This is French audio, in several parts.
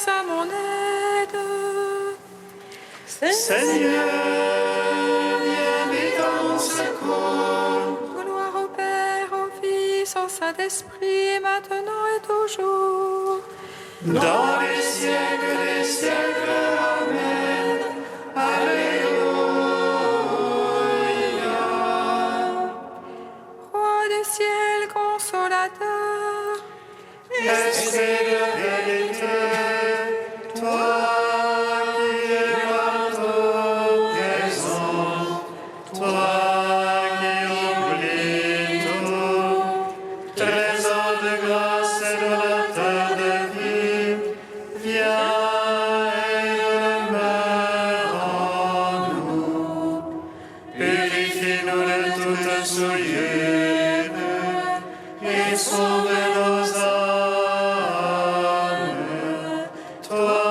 à mon aide. Seigneur, viens vite à mon secours. Gloire au Père, au Fils, au Saint-Esprit, maintenant et toujours. Dans les siècles des siècles, Amen. Alléluia. Roi du ciel, consolateur, Esprit de vérité, toi qui es partout présent, toi qui oublies tout, trésor de grâce et donateur de vie, viens et demeure en nous. Purifie-nous de toute souillure et sauve nos âmes, toi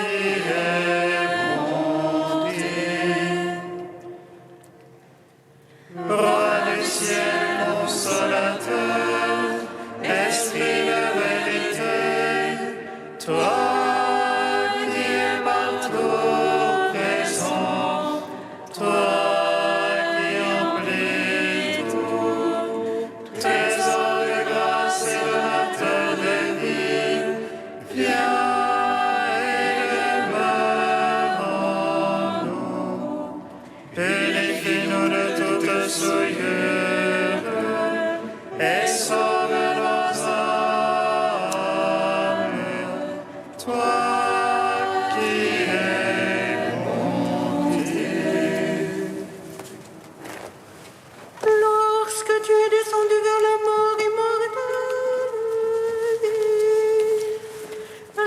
qui es bonté. Roi du ciel, consolateur, esprit de vérité, toi qui es partout présent, toi qui emplis tout, trésor de grâce et donateur de vie, viens et demeure en nous. Purifie-nous de toute souillure et sauve nos âmes, toi qui es bonté. Lorsque tu es descendu vers la mort immortelle,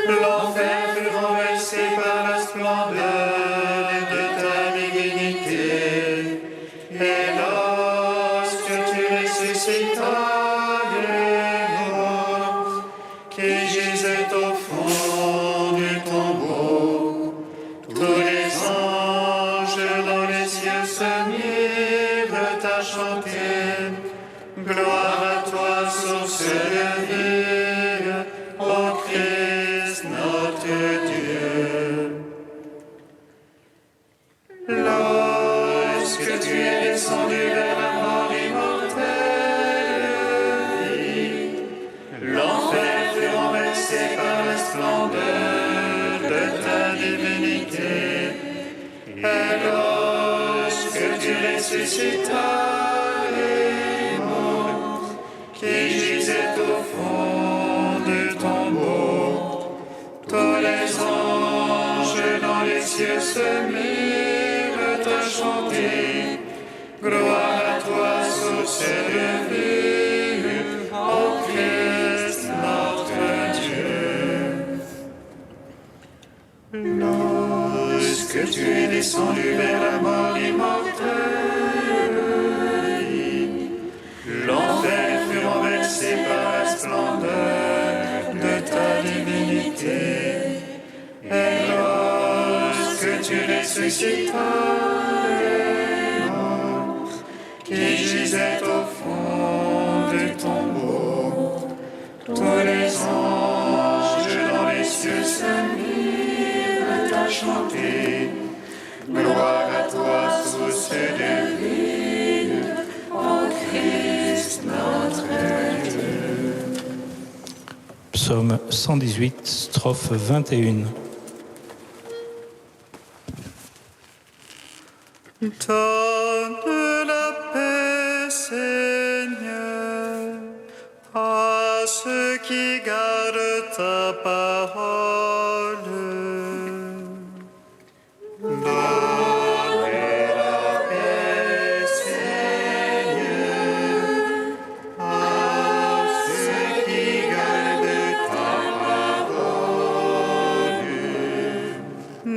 L'enfer fut renversé par la splendeur de ta divinité. Et lorsque tu ressuscitas des morts, qui gisaient au fond du tombeau, tous les anges dans les cieux se mirent à chanter. Gloire à toi, source de vie, ô Christ notre Dieu. Lorsque tu es descendu vers la mort immortelle, l'enfer fut renversé par la splendeur de ta divinité. Et lorsque tu ressuscitas les morts, qui gisaient au fond du tombeau, tous les anges dans les cieux se mirent à chanter. Gloire à toi, source de vie, ô Christ notre Dieu. Lorsque tu es descendu vers la mort immortelle, l'enfer fut renversé par la splendeur de ta divinité. Et lorsque tu ressuscitas les morts, qui gisaient au fond du tombeau, tous les anges dans les cieux se mirent à chanter. Gloire à toi, source de vie, ô Christ notre Dieu. Psaume 118, strophe 21. Donne la paix, Seigneur, à ceux qui gardent ta parole. Donne la paix, Seigneur, à ceux qui gardent ta parole.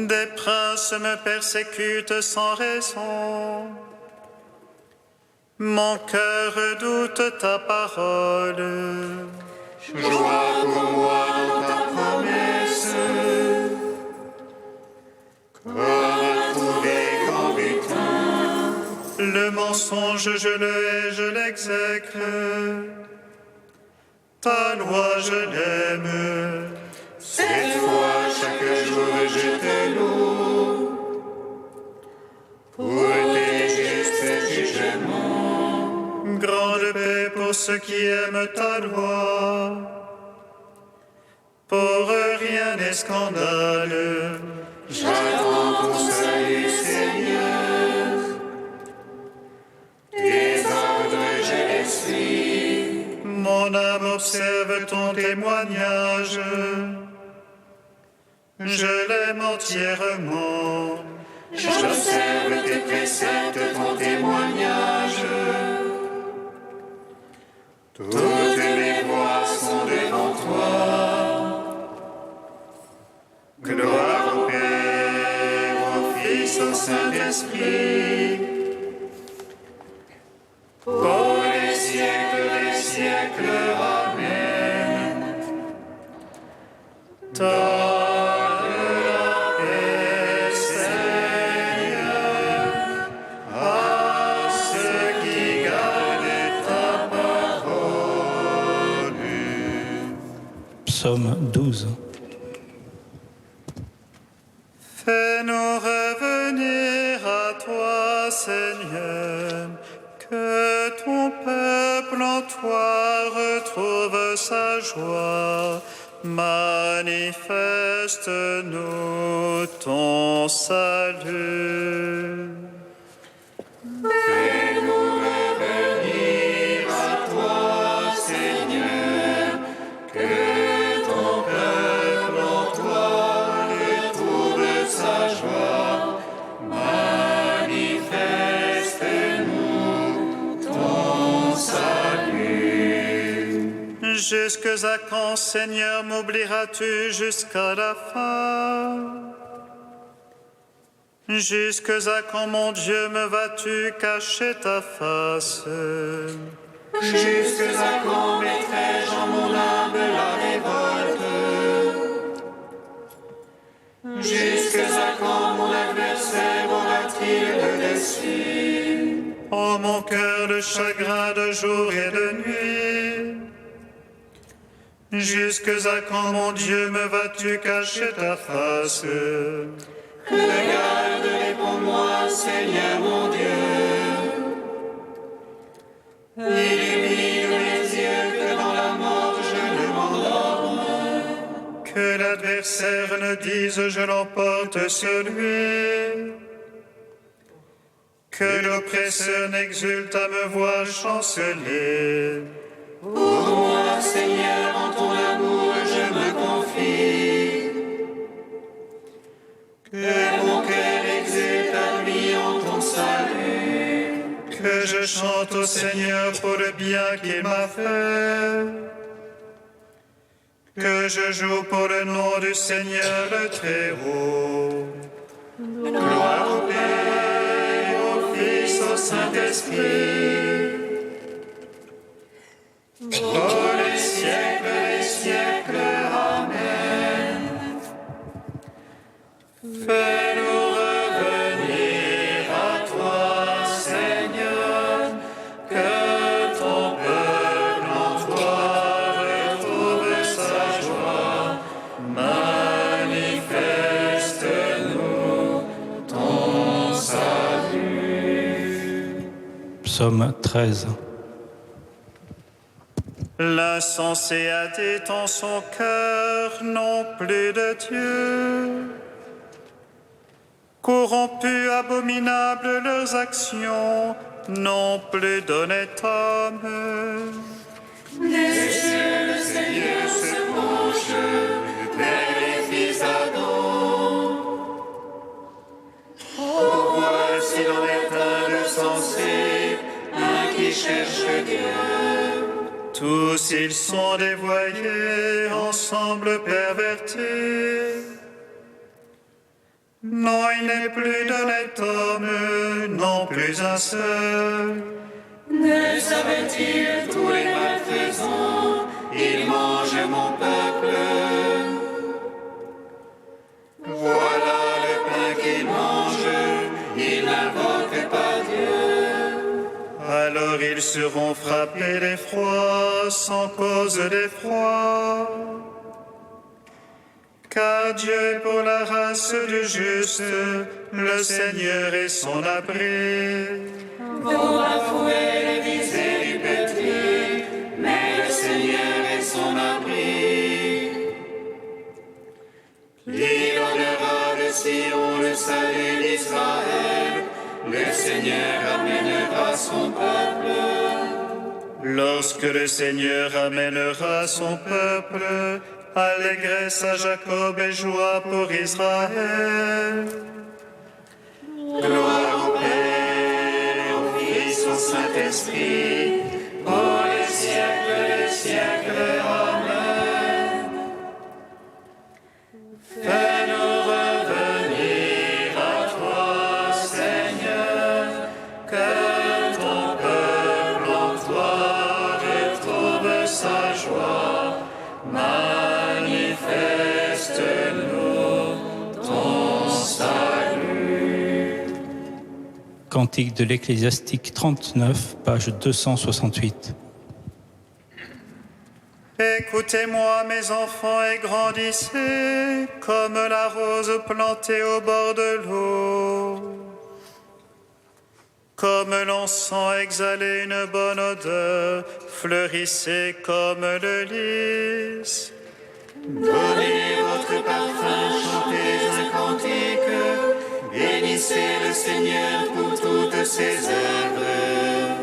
Des princes me persécutent sans raison. Mon cœur redoute ta parole. Joie pour moi dans ta promesse. Comme trouvé grand butin. Le mensonge, je le hais, je l'exècre. Ta loi, je l'aime. Cette fois, chaque jour, je te loue. Pour tes justes jugements. Grande paix pour ceux qui aiment ta loi. Pour rien n'est scandale. J'attends ton salut, Seigneur. Tes ordres, je les suis. Mon âme observe ton témoignage. Je l'aime entièrement. J'observe tes préceptes, ton témoignage. Toutes mes voies sont devant toi. Gloire au Père, au Fils, au Saint-Esprit. Pour les siècles des siècles. Amen. Psaume 12. Fais-nous revenir à toi, Seigneur, que ton peuple en toi retrouve sa joie. Manifeste-nous ton salut. Fais-nous revenir à toi, Seigneur, que ton peuple en toi retrouve sa joie. Manifeste-nous ton salut. Jusque à quand, Seigneur, m'oublieras-tu jusqu'à la fin? Jusque à quand, mon Dieu, me vas-tu cacher ta face? Jusque à quand mettrai-je en mon âme la révolte? Jusque à quand mon adversaire aura-t-il le dessus? Oh, mon cœur de chagrin de jour et de nuit. Jusque à quand, mon Dieu, me vas-tu cacher ta face? Regarde, réponds-moi, Seigneur mon Dieu. Illumine mes yeux que dans la mort je ne m'endorme. Que l'adversaire ne dise je l'emporte sur lui. Que l'oppresseur n'exulte à me voir chanceler. Pour moi, Seigneur, en ton amour je me confie. Que mon cœur exulte à lui en ton salut. Que je chante au Seigneur pour le bien qu'il m'a fait. Que je joue pour le nom du Seigneur le Très-Haut. Gloire au Père, au Fils, au Saint-Esprit. Pour les siècles des siècles. Amen. Fais-nous revenir à toi, Seigneur, que ton peuple en toi retrouve sa joie. Manifeste-nous ton salut. Psaume 13. L'insensé a dit en son cœur, non plus de Dieu. Corrompus, abominables leurs actions, non plus d'honnête homme. Des cieux, le Seigneur se penche vers les fils d'Adam. Pour voir s'il en est un de sensé, un qui cherche Dieu. Tous ils sont dévoyés, ensemble pervertis. Non, il n'est plus d'honnête homme, non plus un seul. Ne savait-il tous les malfaisants, ils mangent mon peuple. Voilà le pain qu'ils mangent, ils n'invoquent pas Dieu. Alors ils seront frappés d'effroi, sans cause d'effroi. Car Dieu est pour la race du juste, le Seigneur est son abri. Vont bafouer les visées du pétri, mais le Seigneur est son abri. Il donnera de Sion le salut d'Israël, le Seigneur amènera son peuple. Lorsque le Seigneur amènera son peuple, allégresse à Jacob et joie pour Israël. Gloire au Père, au Fils, au Saint-Esprit, pour les siècles des siècles. Amen. Fais-nous revenir à toi, Seigneur, que ton peuple en toi retrouve sa joie. Manifeste-nous ton salut. Cantique de l'Ecclésiastique 39, page 268. Écoutez-moi, mes enfants, et grandissez comme la rose plantée au bord de l'eau. Comme l'encens exhalait une bonne odeur, fleurissez comme le lys. Donnez votre parfum, chantez un cantique, bénissez le Seigneur pour toutes ses œuvres.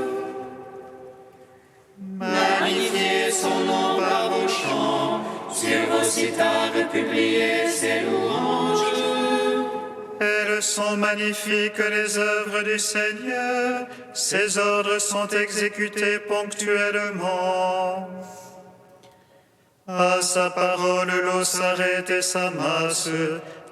Magnifiez son nom par vos chants, sur vos cithars publiez ses louanges. Elles sont magnifiques les œuvres du Seigneur, ses ordres sont exécutés ponctuellement. À sa parole l'eau s'arrête et s'amasse,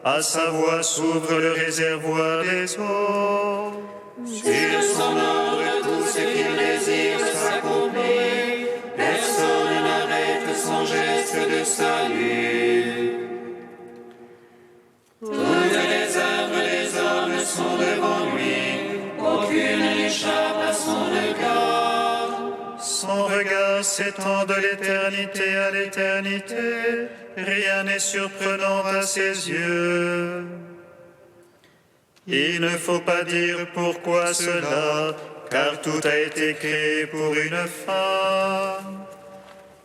à sa voix s'ouvre le réservoir des eaux. Sur son ordre tout ce qu'il désire s'accomplit, personne n'arrête son geste de salut. Toutes les œuvres des hommes sont devant lui, aucune n'échappe à son regard. Son regard s'étend de l'éternité à l'éternité, rien n'est surprenant à ses yeux. Il ne faut pas dire pourquoi cela, car tout a été créé pour une fin.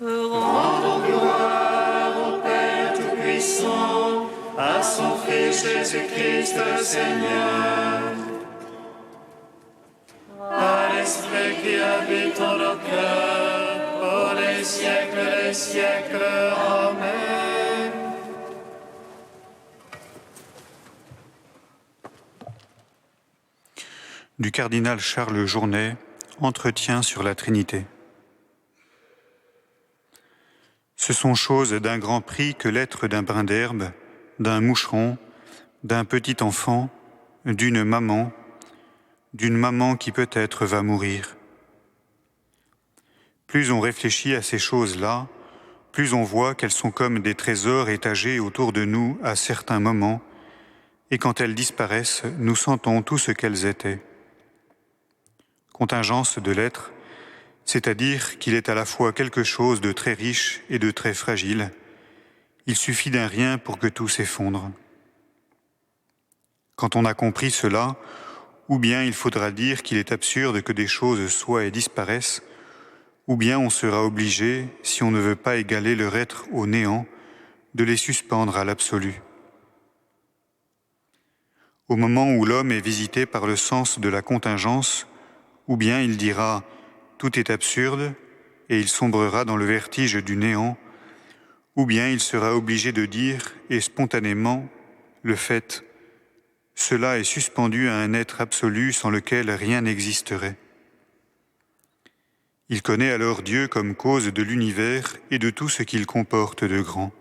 Rendons gloire au Père Tout-Puissant, à son Fils Jésus-Christ le Seigneur. À l'Esprit qui habite en nos cœurs, pour les siècles des siècles. Amen. Du cardinal Charles Journet, Entretien sur la Trinité. Ce sont choses d'un grand prix que l'être d'un brin d'herbe, d'un moucheron, d'un petit enfant, d'une maman qui peut-être va mourir. Plus on réfléchit à ces choses-là, plus on voit qu'elles sont comme des trésors étagés autour de nous à certains moments, et quand elles disparaissent, nous sentons tout ce qu'elles étaient. Contingence de l'être, c'est-à-dire qu'il est à la fois quelque chose de très riche et de très fragile. Il suffit d'un rien pour que tout s'effondre. Quand on a compris cela, ou bien il faudra dire qu'il est absurde que des choses soient et disparaissent, ou bien on sera obligé, si on ne veut pas égaler leur être au néant, de les suspendre à l'absolu. Au moment où l'homme est visité par le sens de la contingence, ou bien il dira « tout est absurde » et il sombrera dans le vertige du néant, ou bien il sera obligé de dire, et spontanément, le fait « cela est suspendu à un être absolu sans lequel rien n'existerait ». Il connaît alors Dieu comme cause de l'univers et de tout ce qu'il comporte de grand.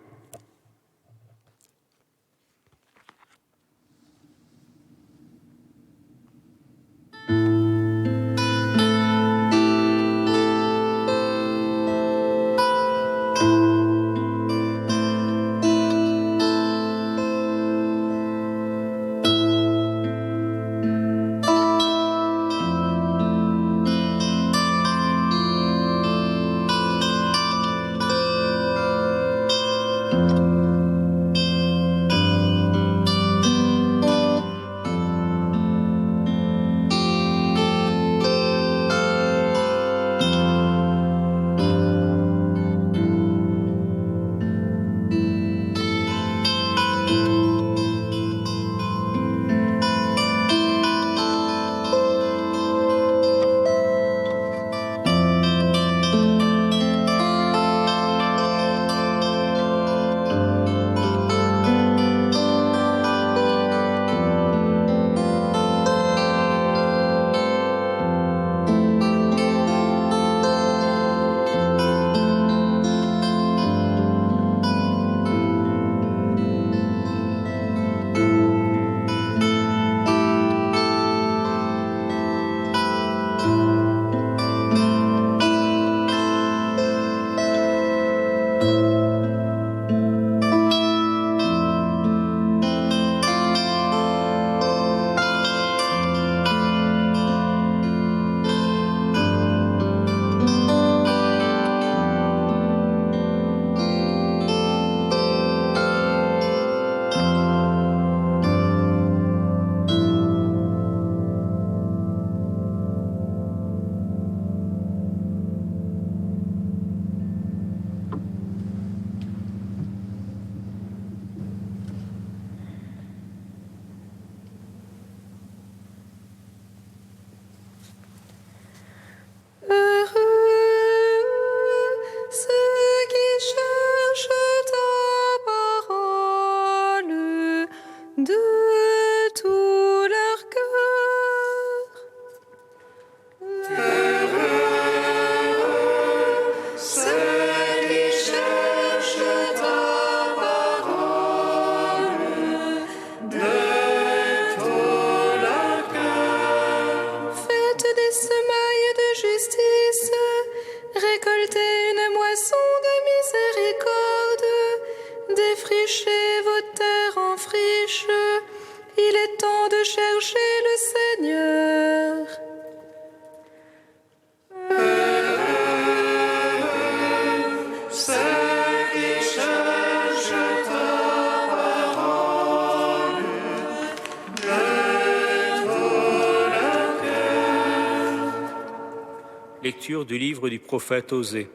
Lecture du livre du prophète Osée.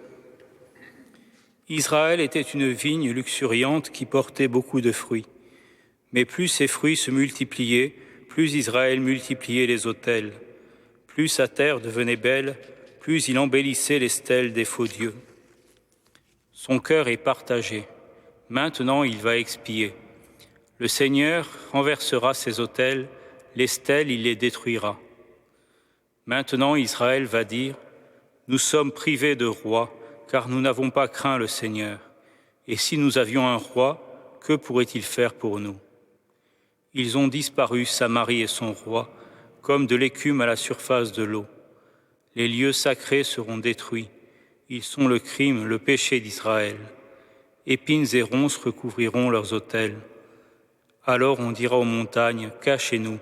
Israël était une vigne luxuriante qui portait beaucoup de fruits. Mais plus ses fruits se multipliaient, plus Israël multipliait les autels. Plus sa terre devenait belle, plus il embellissait les stèles des faux dieux. Son cœur est partagé. Maintenant, il va expier. Le Seigneur renversera ses autels, les stèles, il les détruira. Maintenant, Israël va dire, « Nous sommes privés de roi, car nous n'avons pas craint le Seigneur. Et si nous avions un roi, que pourrait-il faire pour nous ?» Ils ont disparu, Samarie et son roi, comme de l'écume à la surface de l'eau. Les lieux sacrés seront détruits. Ils sont le crime, le péché d'Israël. Épines et ronces recouvriront leurs autels. Alors on dira aux montagnes, cachez-nous,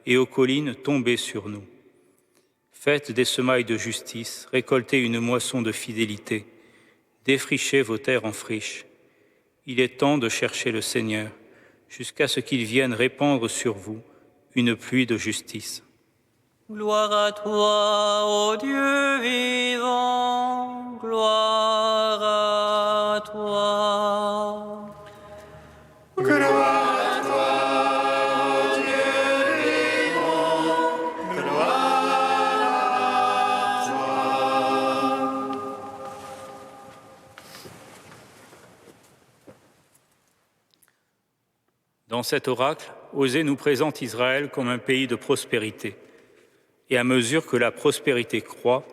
et aux collines, tombez sur nous. Faites des semailles de justice, récoltez une moisson de fidélité, défrichez vos terres en friche. Il est temps de chercher le Seigneur, jusqu'à ce qu'il vienne répandre sur vous une pluie de justice. Gloire à toi, ô Dieu vivant, gloire à toi. Gloire à toi, ô Dieu vivant, gloire à toi. Dans cet oracle, Osée nous présente Israël comme un pays de prospérité. Et à mesure que la prospérité croît,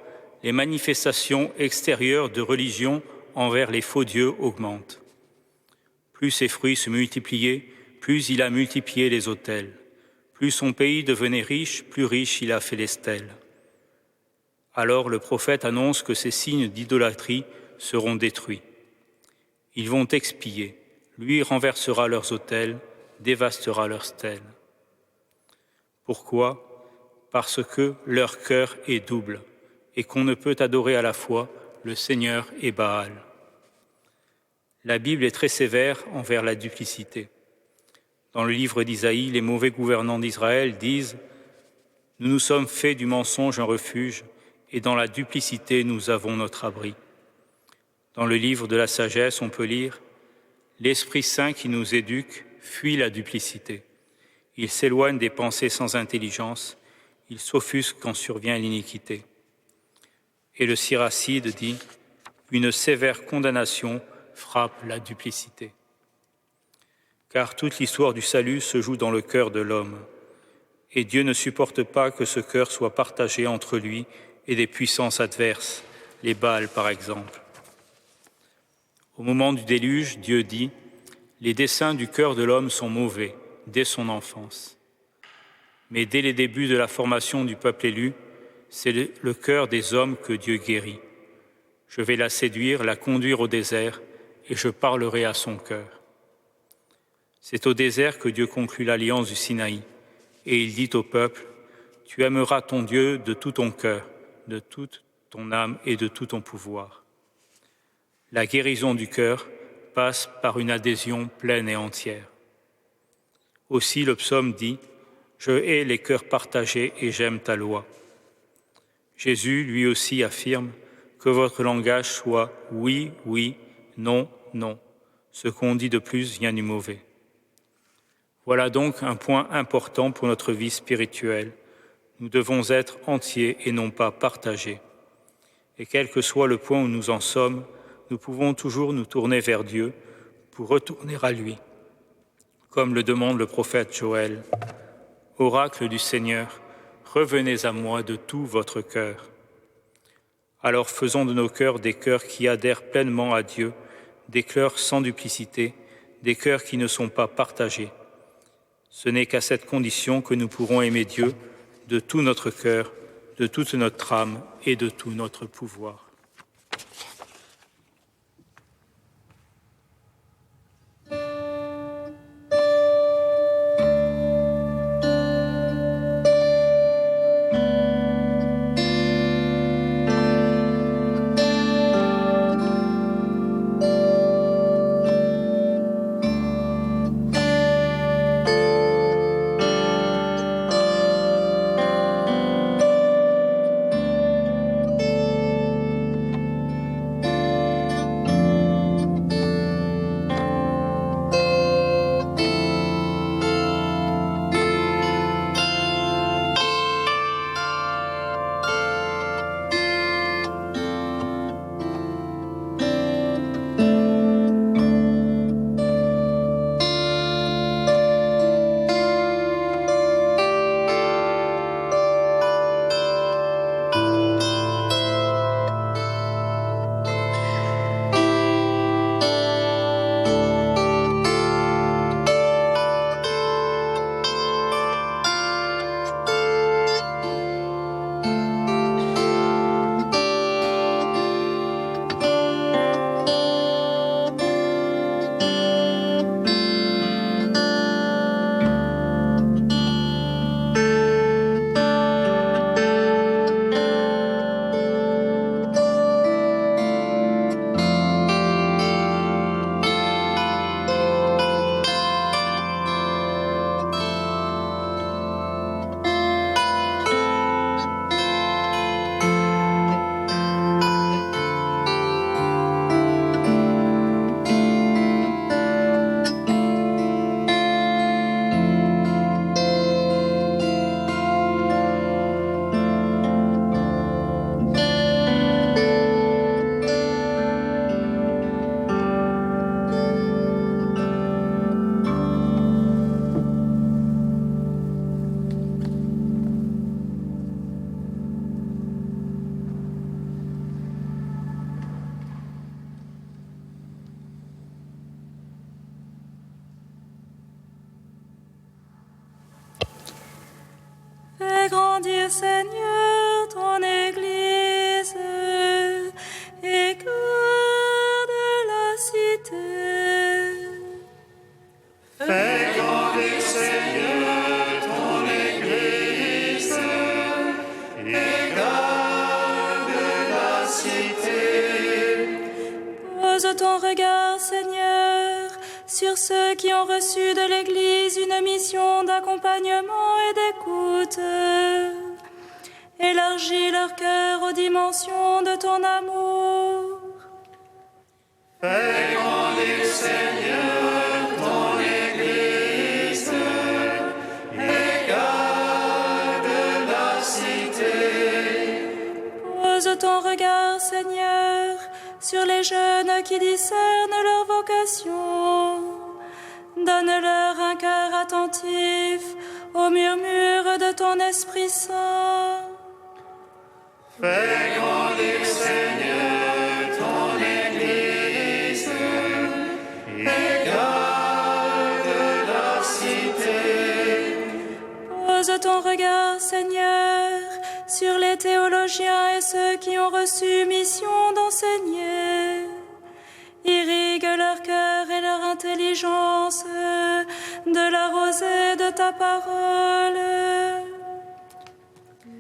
les manifestations extérieures de religion envers les faux dieux augmentent. Plus ses fruits se multipliaient, plus il a multiplié les autels. Plus son pays devenait riche, plus riche il a fait les stèles. Alors le prophète annonce que ces signes d'idolâtrie seront détruits. Ils vont expier, lui renversera leurs autels, dévastera leurs stèles. Pourquoi ? Parce que leur cœur est double et qu'on ne peut adorer à la fois le Seigneur et Baal. La Bible est très sévère envers la duplicité. Dans le livre d'Isaïe, les mauvais gouvernants d'Israël disent « Nous nous sommes fait du mensonge un refuge et dans la duplicité nous avons notre abri. » Dans le livre de la sagesse, on peut lire « L'Esprit Saint qui nous éduque fuit la duplicité. Il s'éloigne des pensées sans intelligence. Il s'offusque quand survient l'iniquité. » Et le Siracide dit « Une sévère condamnation frappe la duplicité. » Car toute l'histoire du salut se joue dans le cœur de l'homme. Et Dieu ne supporte pas que ce cœur soit partagé entre lui et des puissances adverses, les Baals par exemple. Au moment du déluge, Dieu dit « Les desseins du cœur de l'homme sont mauvais, dès son enfance. » Mais dès les débuts de la formation du peuple élu, c'est le cœur des hommes que Dieu guérit. Je vais la séduire, la conduire au désert, et je parlerai à son cœur. C'est au désert que Dieu conclut l'alliance du Sinaï, et il dit au peuple, « Tu aimeras ton Dieu de tout ton cœur, de toute ton âme et de tout ton pouvoir. » La guérison du cœur passe par une adhésion pleine et entière. Aussi le psaume dit, « Je hais les cœurs partagés et j'aime ta loi. » Jésus, lui aussi, affirme que votre langage soit « oui, oui, non, non ». Ce qu'on dit de plus vient du mauvais. Voilà donc un point important pour notre vie spirituelle. Nous devons être entiers et non pas partagés. Et quel que soit le point où nous en sommes, nous pouvons toujours nous tourner vers Dieu pour retourner à lui. Comme le demande le prophète Joël, « Oracle du Seigneur, revenez à moi de tout votre cœur. » Alors faisons de nos cœurs des cœurs qui adhèrent pleinement à Dieu, des cœurs sans duplicité, des cœurs qui ne sont pas partagés. Ce n'est qu'à cette condition que nous pourrons aimer Dieu de tout notre cœur, de toute notre âme et de tout notre pouvoir. grandir, Seigneur, ton Église et garde la cité. Fais grandir, Seigneur, ton Église et garde la cité. Pose ton regard, Seigneur, sur ceux qui ont reçu de l'Église une mission d'accompagnement et d'écoute. Élargis leur cœur aux dimensions de ton amour. Fais grandir, Seigneur, ton Église et garde la cité. Pose ton regard, Seigneur, sur les jeunes qui discernent leur vocation. Donne-leur un cœur attentif au murmure de ton Esprit Saint. Fais grandir, Seigneur, ton Église et garde la cité. Pose ton regard, Seigneur, sur les théologiens et ceux qui ont reçu mission d'enseigner. Irrigue leur cœur et leur intelligence de la rosée de ta parole.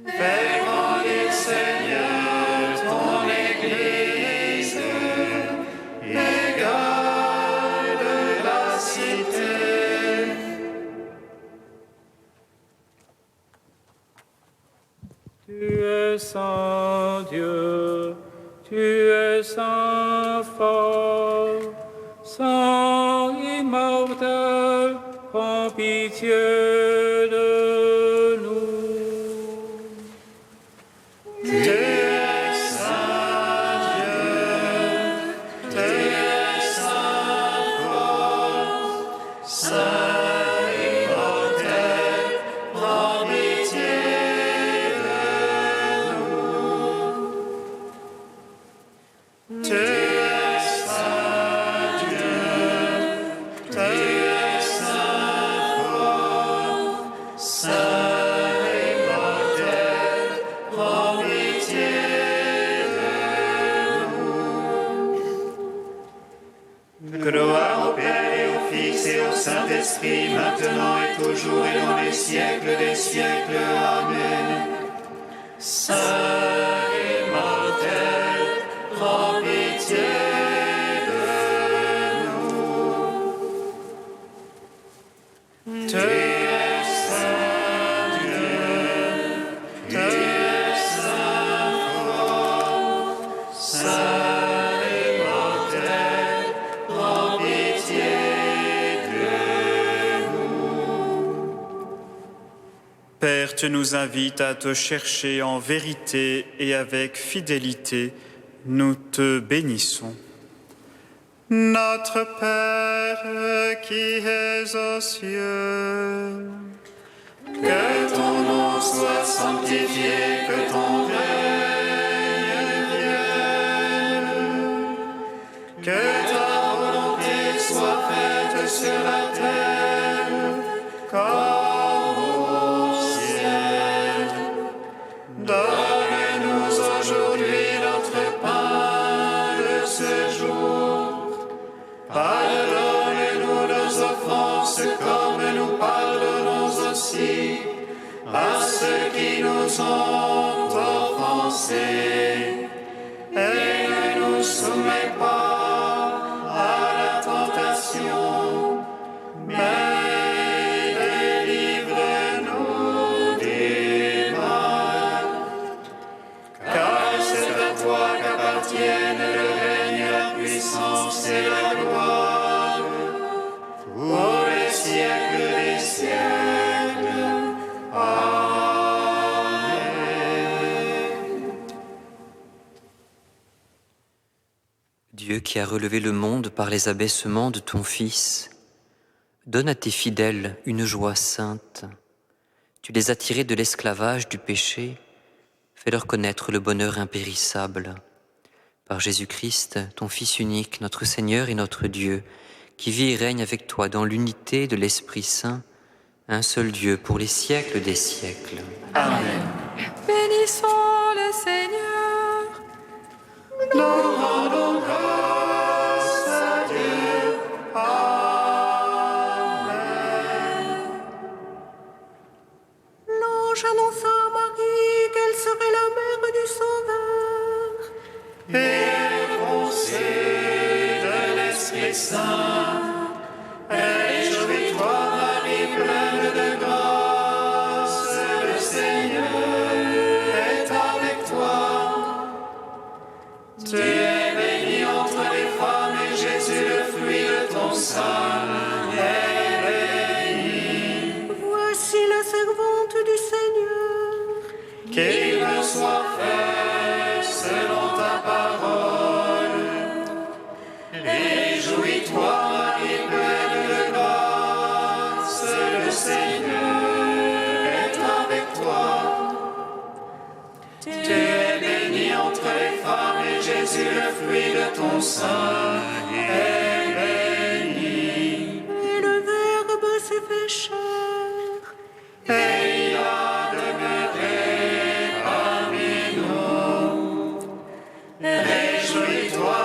Fais grandir, Seigneur, ton Église et garde la cité. Tu es saint Dieu, tu es saint fort, saint immortel, prends pitié de nous. Tu es saint Dieu, tu es saint fort, saint immortel, prends pitié de nous. Tu es saint Dieu, tu es saint fort, saint immortel, prends pitié de nous. Gloire au Père et au Fils et au Saint-Esprit, maintenant et toujours et dans les siècles des siècles. Amen. Saint immortel, prends pitié de nous. Tu es saint Dieu, tu es saint fort, saint immortel, prends pitié de nous. Père, tu nous invites à te chercher en vérité et avec fidélité. Nous te bénissons. Notre Père qui es aux cieux, que ton nom soit sanctifié, que ton règne vienne, que ta volonté soit faite sur la terre comme au ciel. Donne-nous aujourd'hui notre pain de ce jour. Pardonne-nous nos offenses comme nous pardonnons aussi à ceux qui nous ont offensés. Et ne nous soumets pas à la tentation, mais délivre-nous du mal. Car c'est à toi qu'appartiennent le règne, la puissance et la gloire, pour les siècles des siècles. Amen. Dieu qui a relevé le monde par les abaissements de ton Fils, donne à tes fidèles une joie sainte. Tu les as tirés de l'esclavage du péché, fais-leur connaître le bonheur impérissable. Par Jésus-Christ, ton Fils unique, notre Seigneur et notre Dieu, qui vit et règne avec toi dans l'unité de l'Esprit Saint, un seul Dieu pour les siècles des siècles. Amen. Bénissons le Seigneur. Nous rendons grâce à Dieu. Amen. L'ange annonça à Marie qu'elle serait la mère du Sauveur. Et conçue de l'Esprit Saint, réjouis-toi, Marie, pleine de grâce, le Seigneur est avec toi. Tu es bénie entre les femmes et Jésus, le fruit de ton sein, est béni. Voici la servante du Seigneur. Qu'il me soit fait selon ta parole. Réjouis-toi, Marie, pleine de grâce, le Seigneur est avec toi. Tu es bénie entre les femmes et Jésus, le fruit de ton sein, est béni. Et le Verbe s'est fait chair. Et il a demeuré parmi nous. Réjouis-toi,